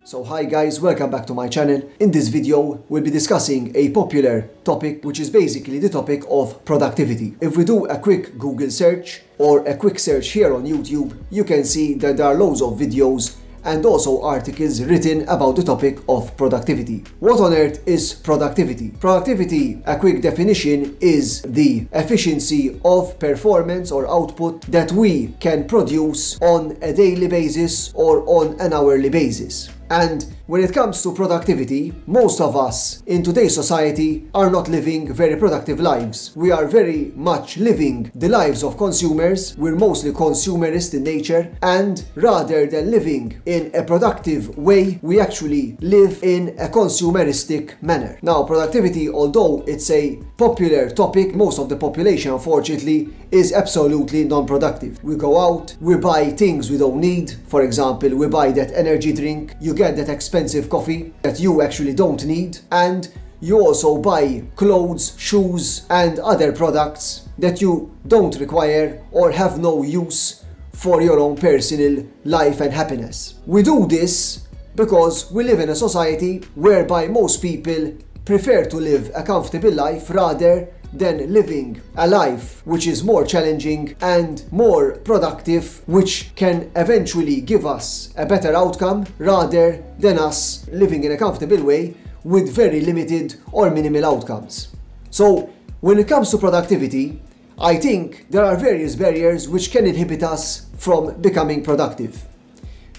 So hi guys, welcome back to my channel. In this video, we'll be discussing a popular topic, which is basically the topic of productivity. If we do a quick Google search or a quick search here on YouTube, you can see that there are loads of videos and also articles written about the topic of productivity. What on earth is productivity? Productivity, a quick definition, is the efficiency of performance or output that we can produce on a daily basis or on an hourly basis. And when it comes to productivity, most of us in today's society are not living very productive lives. We are very much living the lives of consumers. We're mostly consumerist in nature, and rather than living in a productive way, we actually live in a consumeristic manner. Now, productivity, although it's a popular topic, most of the population, unfortunately, is absolutely non-productive. We go out, we buy things we don't need. For example, we buy that energy drink, you get that expensive coffee that you actually don't need, and you also buy clothes, shoes, and other products that you don't require or have no use for your own personal life and happiness. We do this because we live in a society whereby most people prefer to live a comfortable life rather than living a life which is more challenging and more productive, which can eventually give us a better outcome rather than us living in a comfortable way with very limited or minimal outcomes. So when it comes to productivity, I think there are various barriers which can inhibit us from becoming productive.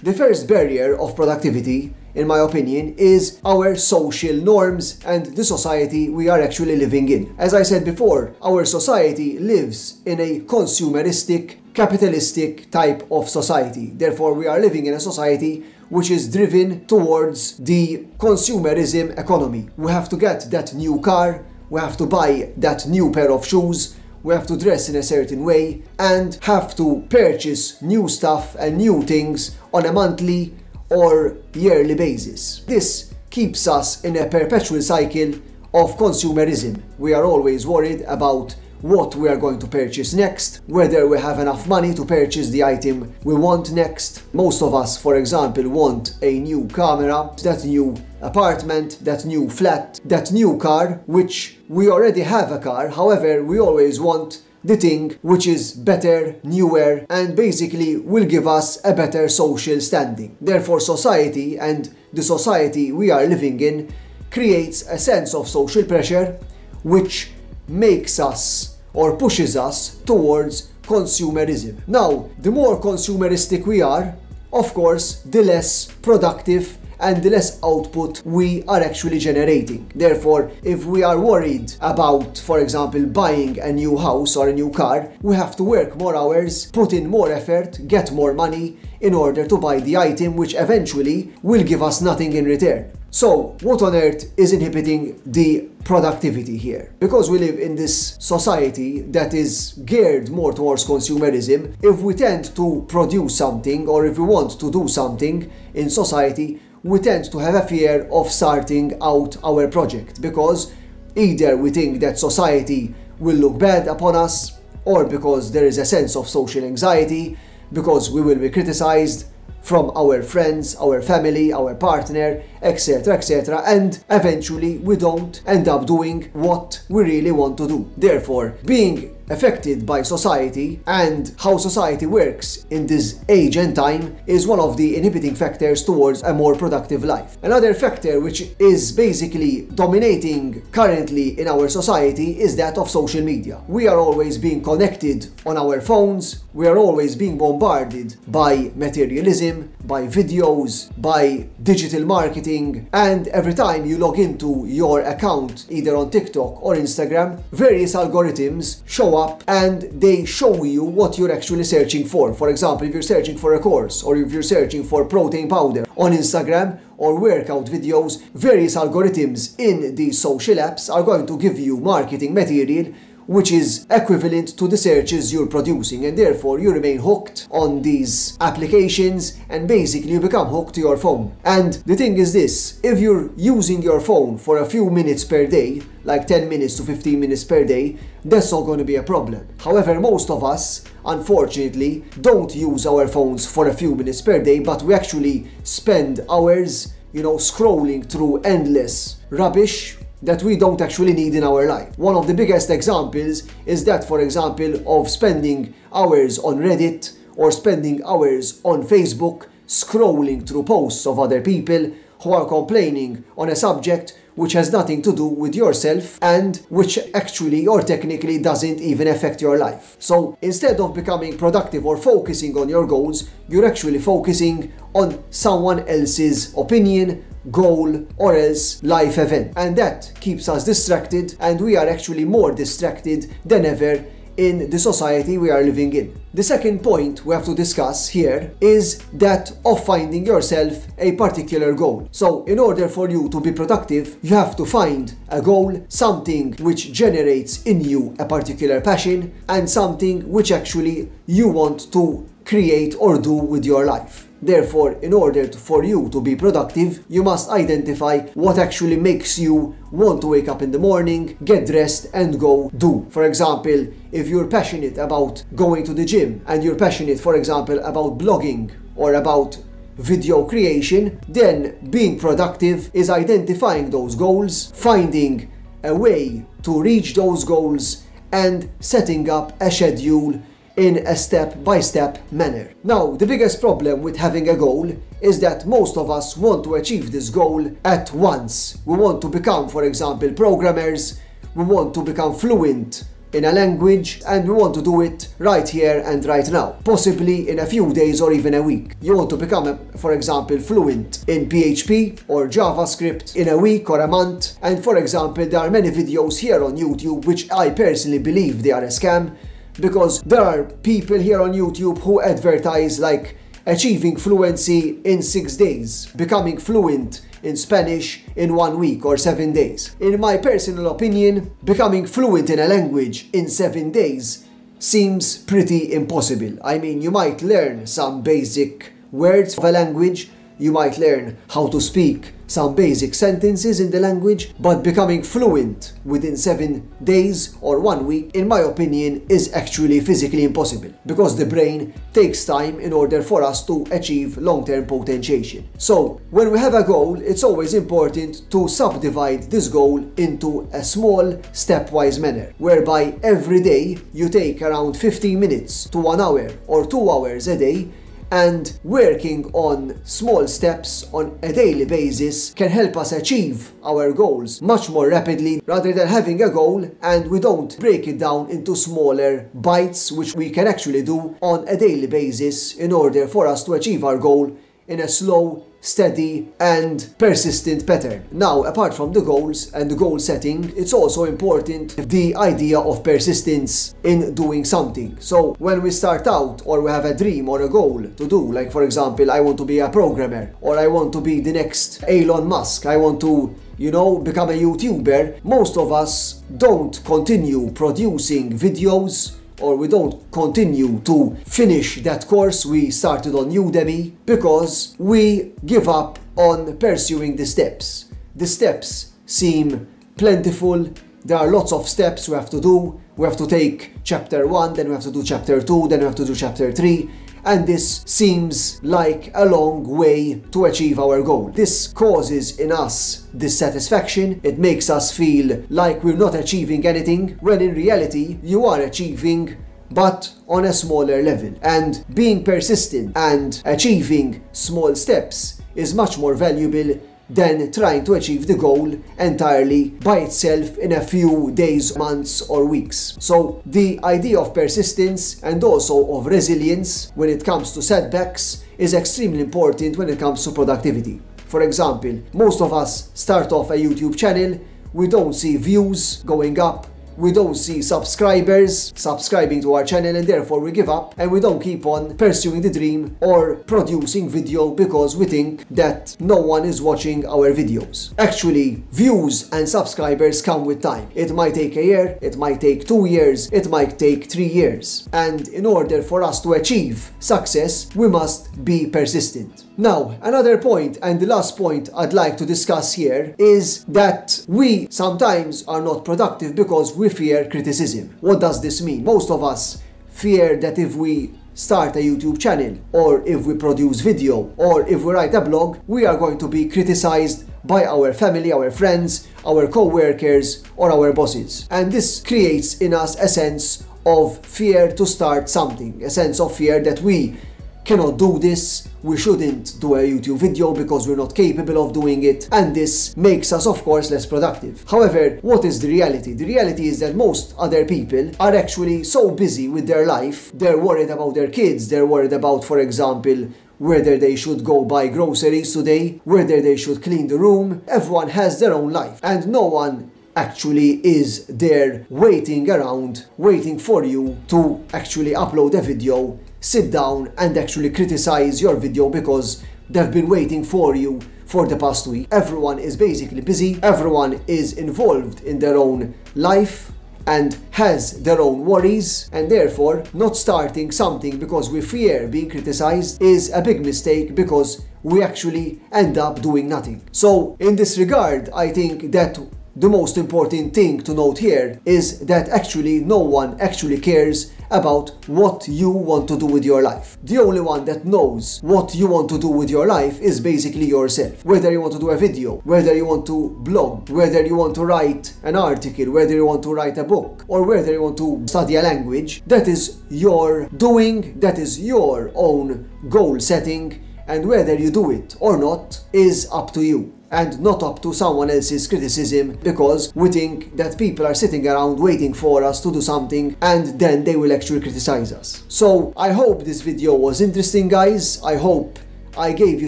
The first barrier of productivity, in my opinion, is our social norms and the society we are actually living in. As I said before, our society lives in a consumeristic, capitalistic type of society. Therefore, we are living in a society which is driven towards the consumerism economy. We have to get that new car, we have to buy that new pair of shoes, we have to dress in a certain way, and have to purchase new stuff and new things on a monthly or yearly basis. This keeps us in a perpetual cycle of consumerism. We are always worried about what we are going to purchase next, whether we have enough money to purchase the item we want next. Most of us, for example, want a new camera, that new apartment, that new flat, that new car, which we already have a car. However, we always want the thing which is better, newer, and basically will give us a better social standing. Therefore, society and the society we are living in creates a sense of social pressure which makes us or pushes us towards consumerism. Now, the more consumeristic we are, of course, the less productive and the less output we are actually generating. Therefore, if we are worried about, for example, buying a new house or a new car, we have to work more hours, put in more effort, get more money in order to buy the item, which eventually will give us nothing in return. So, what on earth is inhibiting the productivity here? Because we live in this society that is geared more towards consumerism, if we tend to produce something or if we want to do something in society, we tend to have a fear of starting out our project, because either we think that society will look bad upon us, or because there is a sense of social anxiety, because we will be criticized from our friends, our family, our partner, etc., etc., and eventually we don't end up doing what we really want to do. Therefore, being affected by society and how society works in this age and time is one of the inhibiting factors towards a more productive life. Another factor which is basically dominating currently in our society is that of social media. We are always being connected on our phones, we are always being bombarded by materialism, by videos, by digital marketing, and every time you log into your account, either on TikTok or Instagram, various algorithms show up and they show you what you're actually searching for. For example, if you're searching for a course or if you're searching for protein powder on Instagram or workout videos, various algorithms in these social apps are going to give you marketing material which is equivalent to the searches you're producing, and therefore you remain hooked on these applications and basically you become hooked to your phone. And the thing is this, if you're using your phone for a few minutes per day, like 10 minutes to 15 minutes per day, that's not going to be a problem. However, most of us, unfortunately, don't use our phones for a few minutes per day, but we actually spend hours scrolling through endless rubbish that we don't actually need in our life. One of the biggest examples is that, for example, of spending hours on Reddit or spending hours on Facebook scrolling through posts of other people who are complaining on a subject which has nothing to do with yourself and which actually or technically doesn't even affect your life. So instead of becoming productive or focusing on your goals, you're actually focusing on someone else's opinion, goal, or else life event. And that keeps us distracted, and we are actually more distracted than ever in the society we are living in. The second point we have to discuss here is that of finding yourself a particular goal. So in order for you to be productive, you have to find a goal, something which generates in you a particular passion and something which actually you want to create or do with your life. Therefore, in order for you to be productive, you must identify what actually makes you want to wake up in the morning, get dressed and go do. For example, if you're passionate about going to the gym and you're passionate, for example, about blogging or about video creation, then being productive is identifying those goals, finding a way to reach those goals and setting up a schedule in a step-by-step manner. Now, the biggest problem with having a goal is that most of us want to achieve this goal at once. We want to become, for example, programmers, we want to become fluent in a language, and we want to do it right here and right now, possibly in a few days or even a week. You want to become, for example, fluent in PHP or JavaScript in a week or a month, and for example, there are many videos here on YouTube which I personally believe they are a scam, because there are people here on YouTube who advertise like achieving fluency in 6 days, becoming fluent in Spanish in 1 week or 7 days. In my personal opinion, becoming fluent in a language in 7 days seems pretty impossible. I mean, you might learn some basic words of a language, you might learn how to speak some basic sentences in the language, but becoming fluent within 7 days or 1 week, in my opinion, is actually physically impossible, because the brain takes time in order for us to achieve long-term potentiation. So, when we have a goal, it's always important to subdivide this goal into a small, stepwise manner, whereby every day you take around 15 minutes to 1 hour or 2 hours a day, and working on small steps on a daily basis can help us achieve our goals much more rapidly, rather than having a goal and we don't break it down into smaller bites, which we can actually do on a daily basis in order for us to achieve our goal in a slow, steady and persistent pattern. Now, apart from the goals and the goal setting, it's also important the idea of persistence in doing something. So when we start out or we have a dream or a goal to do, like for example, I want to be a programmer, or I want to be the next Elon Musk, I want to become a YouTuber, most of us don't continue producing videos, or we don't continue to finish that course we started on Udemy, because we give up on pursuing the steps. The steps seem plentiful, there are lots of steps we have to do. We have to take chapter 1, then we have to do chapter 2, then we have to do chapter 3, and this seems like a long way to achieve our goal. This causes in us dissatisfaction, it makes us feel like we're not achieving anything, when in reality you are achieving, but on a smaller level. And being persistent and achieving small steps is much more valuable than trying to achieve the goal entirely by itself in a few days, months or weeks. So the idea of persistence and also of resilience when it comes to setbacks is extremely important when it comes to productivity. For example, most of us start off a YouTube channel, we don't see views going up, we don't see subscribers subscribing to our channel, and therefore we give up and we don't keep on pursuing the dream or producing video because we think that no one is watching our videos. Actually, views and subscribers come with time. It might take a year, it might take 2 years, it might take 3 years. And in order for us to achieve success, we must be persistent. Now, another point, and the last point I'd like to discuss here, is that we sometimes are not productive because we fear criticism. What does this mean? Most of us fear that if we start a YouTube channel, or if we produce video, or if we write a blog, we are going to be criticized by our family, our friends, our co-workers, or our bosses. And this creates in us a sense of fear to start something, a sense of fear that we cannot do this, we shouldn't do a YouTube video because we're not capable of doing it, and this makes us, of course, less productive. However, what is the reality? The reality is that most other people are actually so busy with their life, they're worried about their kids, they're worried about, for example, whether they should go buy groceries today, whether they should clean the room. Everyone has their own life, and no one actually is there waiting around, waiting for you to actually upload a video, sit down and actually criticize your video because they've been waiting for you for the past week. Everyone is basically busy, everyone is involved in their own life and has their own worries, and therefore not starting something because we fear being criticized is a big mistake, because we actually end up doing nothing. So in this regard, I think that the most important thing to note here is that actually no one actually cares about what you want to do with your life. The only one that knows what you want to do with your life is basically yourself. Whether you want to do a video, whether you want to blog, whether you want to write an article, whether you want to write a book, or whether you want to study a language, that is your doing, that is your own goal setting, and whether you do it or not is up to you, and not up to someone else's criticism, because we think that people are sitting around waiting for us to do something and then they will actually criticize us. So I hope this video was interesting, guys. I hope I gave you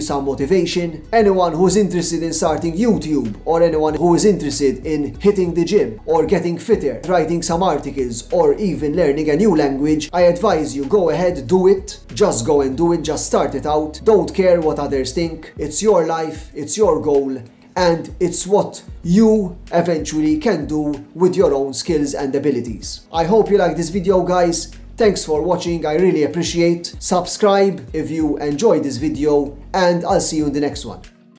some motivation. Anyone who is interested in starting YouTube, or anyone who is interested in hitting the gym or getting fitter, writing some articles, or even learning a new language, I advise you, go ahead, do it. Just go and do it, just start it out. Don't care what others think. It's your life, it's your goal, and it's what you eventually can do with your own skills and abilities. I hope you like this video, guys. Thanks for watching, I really appreciate. Subscribe if you enjoyed this video, and I'll see you in the next one.